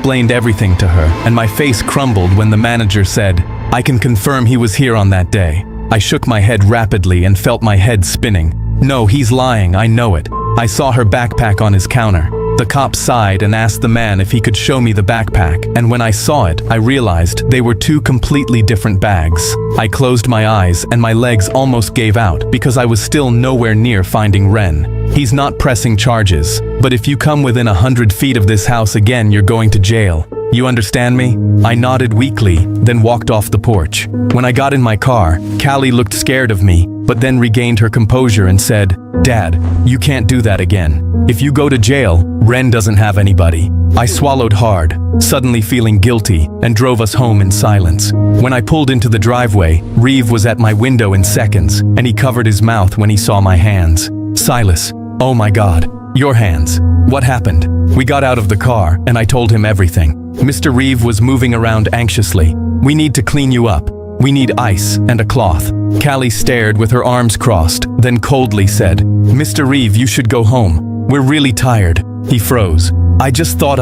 explained everything to her, and my face crumbled when the manager said, "I can confirm he was here on that day." I shook my head rapidly and felt my head spinning. "No, he's lying, I know it. I saw her backpack on his counter." The cop sighed and asked the man if he could show me the backpack, and when I saw it, I realized they were two completely different bags. I closed my eyes and my legs almost gave out because I was still nowhere near finding Ren. He's not pressing charges, but if you come within 100 feet of this house again, you're going to jail. You understand me? I nodded weakly, then walked off the porch. When I got in my car, Callie looked scared of me, but then regained her composure and said, "Dad, you can't do that again. If you go to jail, Ren doesn't have anybody." I swallowed hard, suddenly feeling guilty, and drove us home in silence. When I pulled into the driveway, Reeve was at my window in seconds, and he covered his mouth when he saw my hands. "Silas, oh my God, your hands. What happened?" We got out of the car, and I told him everything. Mr. Reeve was moving around anxiously. "We need to clean you up. We need ice and a cloth." Callie stared with her arms crossed, then coldly said, "Mr. Reeve, you should go home. We're really tired." He froze. "I just thought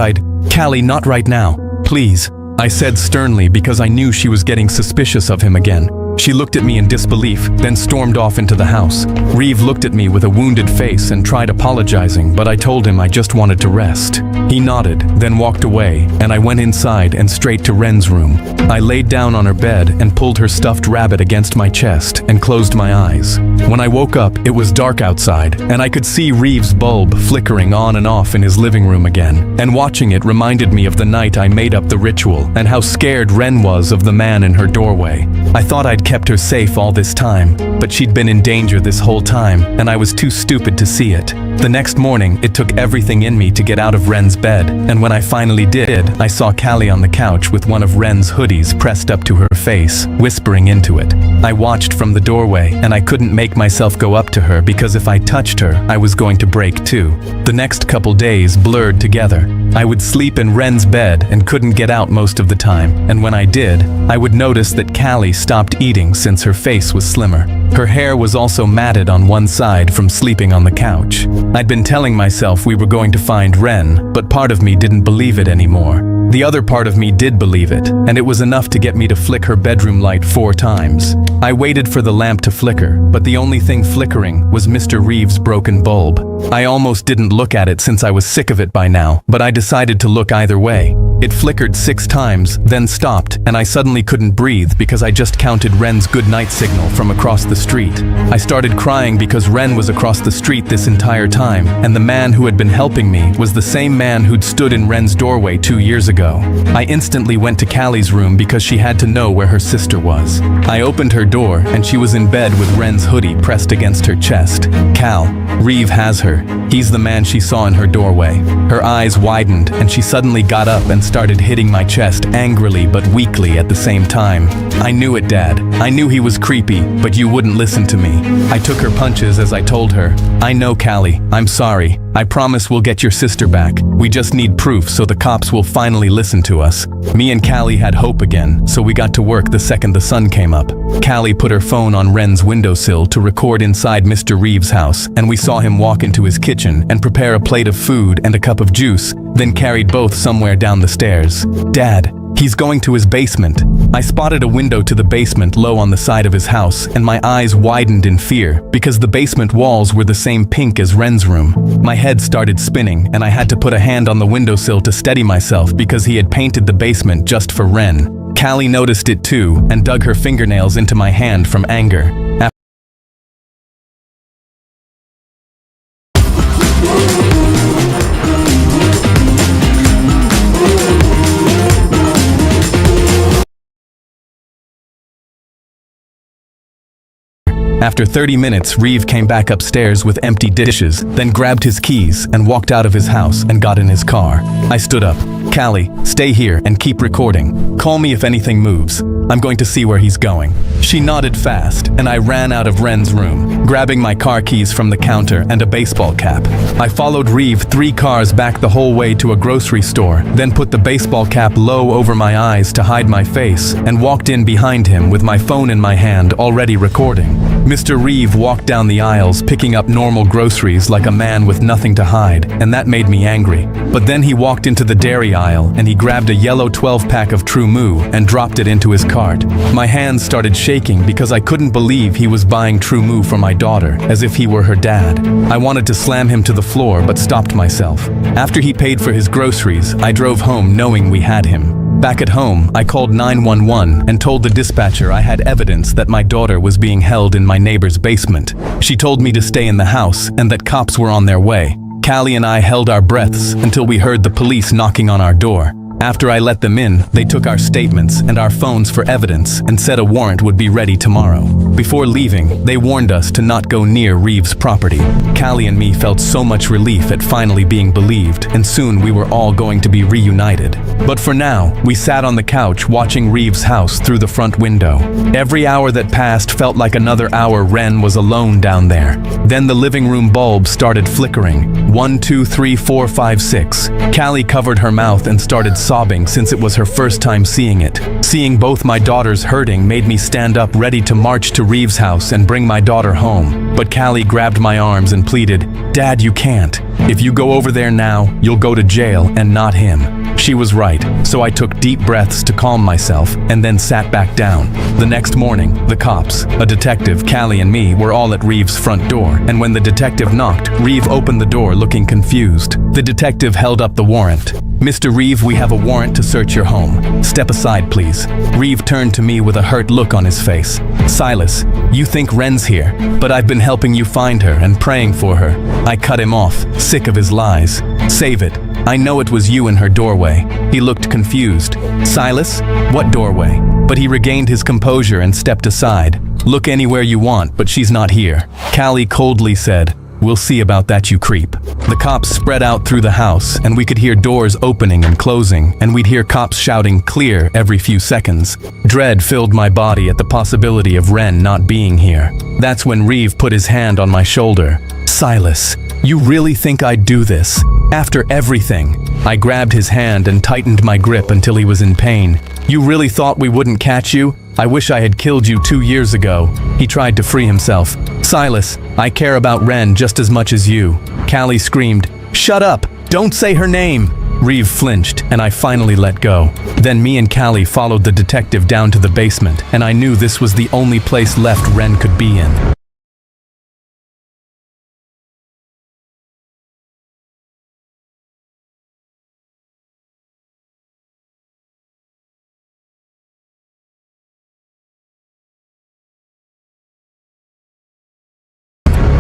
Callie, not right now. Please," I said sternly because I knew she was getting suspicious of him again. She looked at me in disbelief, then stormed off into the house. Reeve looked at me with a wounded face and tried apologizing, but I told him I just wanted to rest. He nodded, then walked away, and I went inside and straight to Ren's room. I laid down on her bed and pulled her stuffed rabbit against my chest and closed my eyes. When I woke up, it was dark outside, and I could see Reeve's bulb flickering on and off in his living room again. And watching it reminded me of the night I made up the ritual and how scared Ren was of the man in her doorway. I thought I'd kept her safe all this time, but she'd been in danger this whole time, and I was too stupid to see it. The next morning, it took everything in me to get out of Ren's bed, and when I finally did, I saw Callie on the couch with one of Ren's hoodies pressed up to her face, whispering into it. I watched from the doorway, and I couldn't make myself go up to her because if I touched her, I was going to break too. The next couple days blurred together. I would sleep in Ren's bed and couldn't get out most of the time, and when I did, I would notice that Callie stopped eating since her face was slimmer. Her hair was also matted on one side from sleeping on the couch. I'd been telling myself we were going to find Ren, but part of me didn't believe it anymore. The other part of me did believe it, and it was enough to get me to flick her bedroom light 4 times. I waited for the lamp to flicker, but the only thing flickering was Mr. Reeve's broken bulb. I almost didn't look at it since I was sick of it by now, but I decided to look either way. It flickered 6 times, then stopped, and I suddenly couldn't breathe because I just counted Ren's goodnight signal from across the street. I started crying because Ren was across the street this entire time, and the man who had been helping me was the same man who'd stood in Ren's doorway 2 years ago. I instantly went to Callie's room because she had to know where her sister was. I opened her door, and she was in bed with Ren's hoodie pressed against her chest. "Cal, Reeve has her. He's the man she saw in her doorway." Her eyes widened, and she suddenly got up and started hitting my chest angrily but weakly at the same time. "I knew it, Dad. I knew he was creepy, but you wouldn't listen to me." I took her punches as I told her, "I know, Callie. I'm sorry. I promise we'll get your sister back. We just need proof so the cops will finally listen to us." Me and Callie had hope again, so we got to work the second the sun came up. Callie put her phone on Ren's windowsill to record inside Mr. Reeve's house, and we saw him walk into his kitchen and prepare a plate of food and a cup of juice, then carried both somewhere down the stairs. "Dad, he's going to his basement." I spotted a window to the basement low on the side of his house, and my eyes widened in fear because the basement walls were the same pink as Ren's room. My head started spinning, and I had to put a hand on the windowsill to steady myself because he had painted the basement just for Ren. Callie noticed it too and dug her fingernails into my hand from anger. After 30 minutes, Reeve came back upstairs with empty dishes, then grabbed his keys and walked out of his house and got in his car. I stood up. "Callie, stay here and keep recording. Call me if anything moves. I'm going to see where he's going." She nodded fast, and I ran out of Ren's room, grabbing my car keys from the counter and a baseball cap. I followed Reeve 3 cars back the whole way to a grocery store, then put the baseball cap low over my eyes to hide my face, and walked in behind him with my phone in my hand already recording. Mr. Reeve walked down the aisles picking up normal groceries like a man with nothing to hide, and that made me angry. But then he walked into the dairy aisle and he grabbed a yellow 12-pack of True Moo and dropped it into his cart. My hands started shaking because I couldn't believe he was buying True Moo for my daughter, as if he were her dad. I wanted to slam him to the floor but stopped myself. After he paid for his groceries, I drove home knowing we had him. Back at home, I called 911 and told the dispatcher I had evidence that my daughter was being held in my neighbor's basement. She told me to stay in the house and that cops were on their way. Callie and I held our breaths until we heard the police knocking on our door. After I let them in, they took our statements and our phones for evidence and said a warrant would be ready tomorrow. Before leaving, they warned us to not go near Reeve's property. Callie and me felt so much relief at finally being believed, and soon we were all going to be reunited. But for now, we sat on the couch watching Reeve's house through the front window. Every hour that passed felt like another hour Ren was alone down there. Then the living room bulb started flickering. 1, 2, 3, 4, 5, 6. Callie covered her mouth and started sobbing since it was her first time seeing it. Seeing both my daughters hurting made me stand up ready to march to Reeve's house and bring my daughter home. But Callie grabbed my arms and pleaded, "Dad, you can't. If you go over there now, you'll go to jail and not him." She was right, so I took deep breaths to calm myself and then sat back down. The next morning, the cops, a detective, Callie and me were all at Reeve's front door, and when the detective knocked, Reeve opened the door looking confused. The detective held up the warrant. "Mr. Reeve, we have a warrant to search your home. Step aside, please." Reeve turned to me with a hurt look on his face. "Silas, you think Ren's here, but I've been helping you find her and praying for her." I cut him off, sick of his lies. "Save it. I know it was you in her doorway." He looked confused. "Silas? What doorway?" But he regained his composure and stepped aside. "Look anywhere you want, but she's not here." Callie coldly said, "We'll see about that, you creep." The cops spread out through the house, and we could hear doors opening and closing, and we'd hear cops shouting "clear" every few seconds. Dread filled my body at the possibility of Ren not being here. That's when Reeve put his hand on my shoulder. "Silas, you really think I'd do this? After everything?" I grabbed his hand and tightened my grip until he was in pain. "You really thought we wouldn't catch you? I wish I had killed you 2 years ago." He tried to free himself. "Silas, I care about Ren just as much as you." Callie screamed, "Shut up! Don't say her name!" Reeve flinched, and I finally let go. Then me and Callie followed the detective down to the basement, and I knew this was the only place left Ren could be in.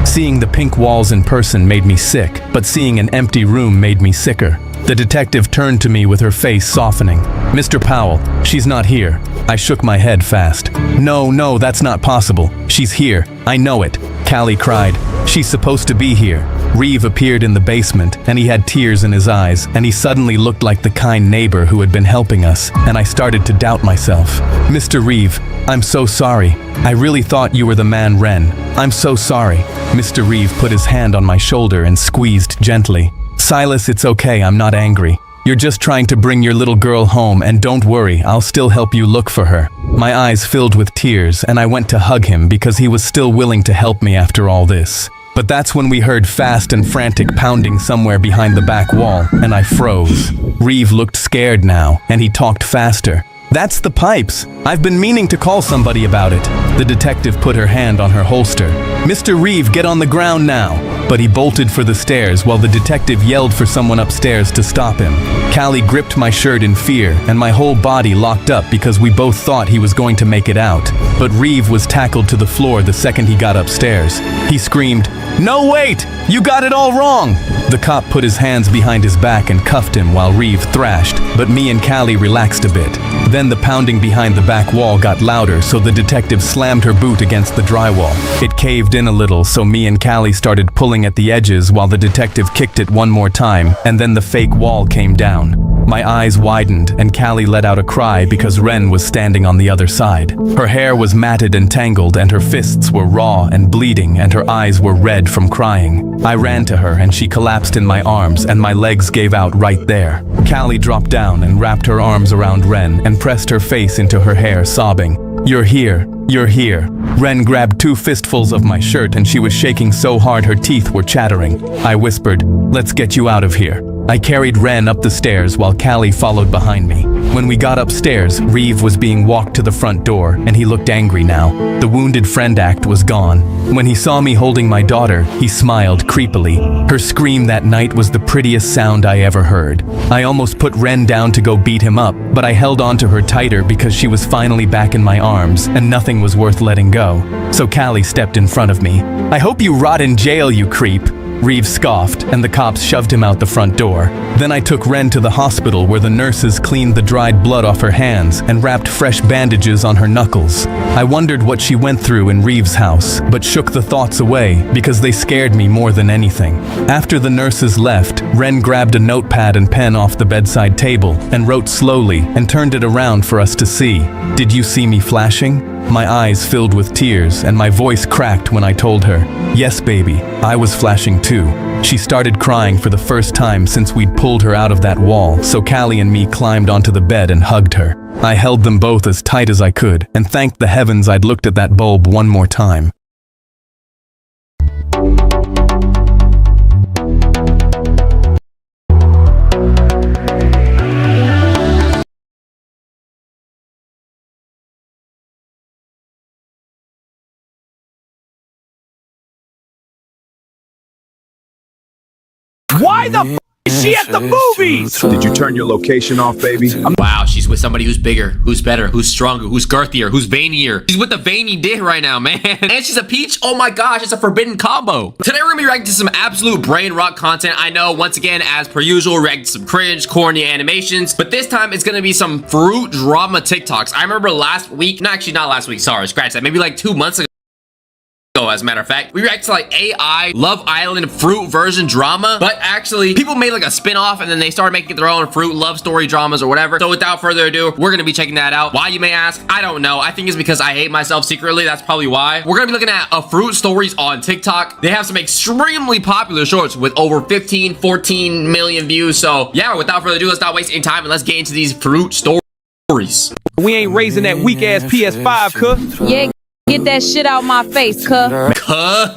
Seeing the pink walls in person made me sick, but seeing an empty room made me sicker. The detective turned to me with her face softening. "Mr. Powell, she's not here." I shook my head fast. No, that's not possible. She's here. I know it." Callie cried. "She's supposed to be here." Reeve appeared in the basement, and he had tears in his eyes, and he suddenly looked like the kind neighbor who had been helping us, and I started to doubt myself. "Mr. Reeve, I'm so sorry. I really thought you were the man Ren. I'm so sorry." Mr. Reeve put his hand on my shoulder and squeezed gently. "Silas, it's okay, I'm not angry. You're just trying to bring your little girl home, and don't worry, I'll still help you look for her." My eyes filled with tears, and I went to hug him because he was still willing to help me after all this. But that's when we heard fast and frantic pounding somewhere behind the back wall, and I froze. Reeve looked scared now, and he talked faster. "That's the pipes. I've been meaning to call somebody about it." The detective put her hand on her holster. "Mr. Reeve, get on the ground now." But he bolted for the stairs while the detective yelled for someone upstairs to stop him. Callie gripped my shirt in fear, and my whole body locked up because we both thought he was going to make it out. But Reeve was tackled to the floor the second he got upstairs. He screamed, "No, wait! You got it all wrong!" The cop put his hands behind his back and cuffed him while Reeve thrashed, but me and Callie relaxed a bit. Then the pounding behind the back wall got louder, so the detective slammed her boot against the drywall. It caved in a little, so me and Callie started pulling at the edges while the detective kicked it one more time, and then the fake wall came down. My eyes widened, and Callie let out a cry because Ren was standing on the other side. Her hair was matted and tangled, and her fists were raw and bleeding, and her eyes were red from crying. I ran to her, and she collapsed in my arms, and my legs gave out right there. Callie dropped down and wrapped her arms around Ren and pressed her face into her hair, sobbing. You're here. You're here. Ren grabbed 2 fistfuls of my shirt and she was shaking so hard her teeth were chattering. I whispered, "Let's get you out of here." I carried Ren up the stairs while Callie followed behind me. When we got upstairs, Reeve was being walked to the front door and he looked angry now. The wounded friend act was gone. When he saw me holding my daughter, he smiled creepily. Her scream that night was the prettiest sound I ever heard. I almost put Ren down to go beat him up, but I held on to her tighter because she was finally back in my arms and nothing was worth letting go. So Callie stepped in front of me. "I hope you rot in jail, you creep." Reeve scoffed, and the cops shoved him out the front door. Then I took Ren to the hospital where the nurses cleaned the dried blood off her hands and wrapped fresh bandages on her knuckles. I wondered what she went through in Reeve's house, but shook the thoughts away because they scared me more than anything. After the nurses left, Ren grabbed a notepad and pen off the bedside table and wrote slowly and turned it around for us to see. "Did you see me flashing?" My eyes filled with tears and my voice cracked when I told her, "Yes, baby, I was flashing too." She started crying for the first time since we'd pulled her out of that wall, so Callie and me climbed onto the bed and hugged her. I held them both as tight as I could and thanked the heavens I'd looked at that bulb one more time. Why the f is she at the movies? Did you turn your location off, baby? Wow, she's with somebody who's bigger, who's better, who's stronger, who's girthier, who's veinier. She's with the veiny dick right now, man. And she's a peach. Oh my gosh, it's a forbidden combo. Today we're gonna be reacting to some absolute brain rot content. I know, once again, as per usual, reacting to some cringe, corny animations, but this time it's gonna be some fruit drama TikToks. I remember last week, no, actually not last week, sorry, scratch that, maybe like 2 months ago. As a matter of fact, we reacted to like AI Love Island fruit version drama, but actually people made like a spin-off and then they started making their own fruit love story dramas or whatever. So without further ado, we're gonna be checking that out. Why, you may ask? I don't know. I think it's because I hate myself secretly. That's probably why. We're gonna be looking at fruit stories on TikTok. They have some extremely popular shorts with over 14 million views. So yeah, without further ado, let's not waste any time and let's get into these fruit stories. We ain't raising that weak ass PS5, cuh. Yeah, get that shit out my face, cuh.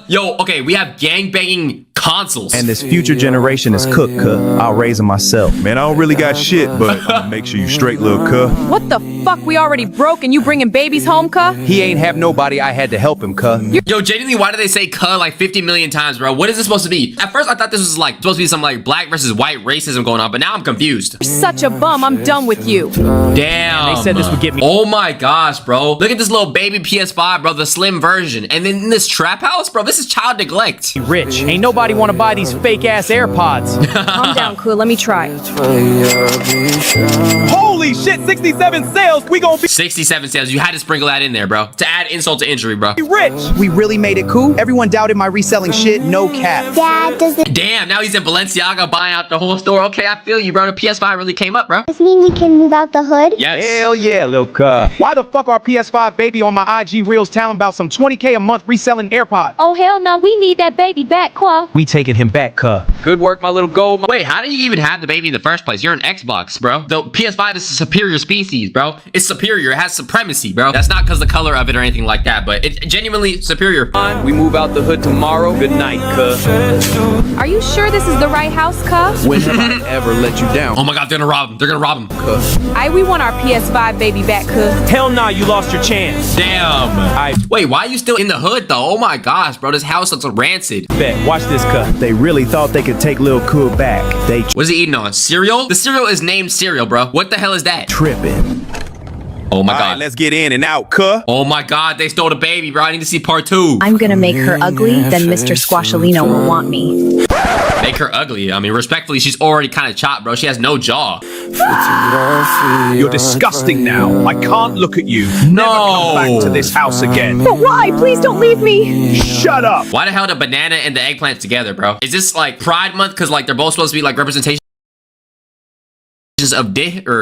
Yo, okay, we have gangbanging consoles. And this future generation is cooked, cuh. I'll raise them myself. Man, I don't really got shit, but I'm gonna make sure you straight, little cuh. What the fuck? We already broke and you bringing babies home, cuh? He ain't have nobody. I had to help him, cuh. Yo, genuinely, why do they say "cuh" like 50 million times, bro? What is this supposed to be? At first, I thought this was like supposed to be some like black versus white racism going on, but now I'm confused. You're such a bum. I'm done with you. Damn. They said this would get me. Oh my gosh, bro. Look at this little baby PS5, bro, the slim version. And then in this trap house, bro, this is child neglect. Rich. Ain't nobody want to buy these fake ass AirPods. Calm down, cuh. Let me try. Holy shit, 67 sales. We gonna be 67 sales. You had to sprinkle that in there, bro, to add insult to injury, bro. rich. We really made it cool. Everyone doubted my reselling shit. No cap. Dad, does Damn, now he's in Balenciaga buying out the whole store. Okay, I feel you, bro. The PS5 really came up, bro. this mean we can move out the hood? Yes. Hell yeah, little cuh. Why the fuck are PS5 baby on my IG Reels telling about some 20K a month reselling AirPods? Oh hell no, we need that baby back, Qua. We taking him back, cuh. Good work, my little gold. Wait, how did you even have the baby in the first place? You're an Xbox, bro. The PS5 is a superior species, bro. It's superior. It has supremacy, bro. That's not because the color of it or anything like that, but it's genuinely superior. We move out the hood tomorrow. Good night, cuh. Are you sure this is the right house, cuh? When have I ever let you down? Oh my god, they're gonna rob him. They're gonna rob him. We want our PS5 baby back, cuh. Hell nah, you lost your chance. Damn. Wait, why are you still in the hood, though? Oh my gosh, bro. This house looks rancid. Bet. Watch this, cuh. They really thought they could take Lil Cool back. They What's he eating on? Cereal? The cereal is named cereal, bro. What the hell is that? tripping. Oh my All god. right, let's get in and out, cuh. Oh my god, they stole the baby, bro. I need to see part 2. I'm gonna make her ugly, then Mr. Squashalino will want me. Make her ugly. I mean, respectfully, she's already kind of chopped, bro. She has no jaw. You're disgusting now. I can't look at you. Never come back to this house again. But why? Please don't leave me. Shut up. Why the hell the banana and the eggplant together, bro? Is this like Pride Month? Because like they're both supposed to be like representations of dick, or